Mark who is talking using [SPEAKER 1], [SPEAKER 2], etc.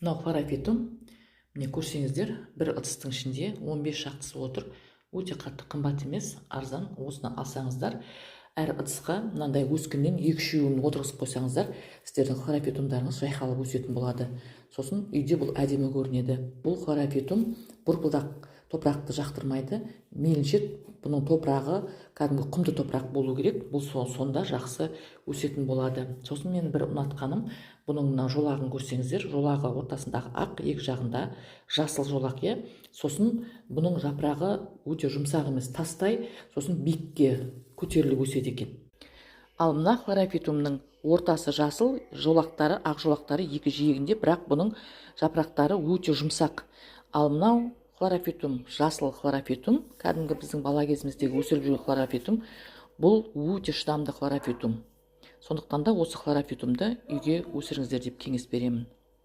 [SPEAKER 1] Мынау хлорофитум. Міне көрсеңіздер, бір ыдыстың ішінде 15 шақтысы отыр. Өте қатты қымбат емес, арзан. Осыны алсаңыздар, әр ыдысқа мынандай өскіннен 2-3 отырғызып қойсаңыздар, сіздердің хлорофитумдарыңыз жайқалып өсетін болады. Сосын үйде бұл әдемі көрінеді. Бұл хлорофитум бұрпылдақ топырақты жақтырмайды. Мейлінше бұның топырағы кәдімгі құмды топырақ болу керек. Бұл сонда жақсы өсетін болады. Сосын мен бір ұнатқаным, бұның мына жолағын көрсеңіздер, жолағы ортасындағы ақ, екі жағында жасыл жолақ, иә. Сосын бұның жапырағы өте жұмсақ емес, тастай, сосын биікке көтеріліп өседі екен. Ал мына хлорофитумның ортасы жасыл, жолақтары, ақ жолақтары екі жиегінде, бірақ бұның жапырақтары өте жұмсақ. Ал мынау хлорофитум, жасыл хлорофитум, кәдімгі біздің бала кезіміздегі өсіріп жүрген хлорофитум, бұл өте шыдамды хлорофитум. Сондықтан да осы хлорофитумды үйге өсіріңіздер деп кеңес беремін.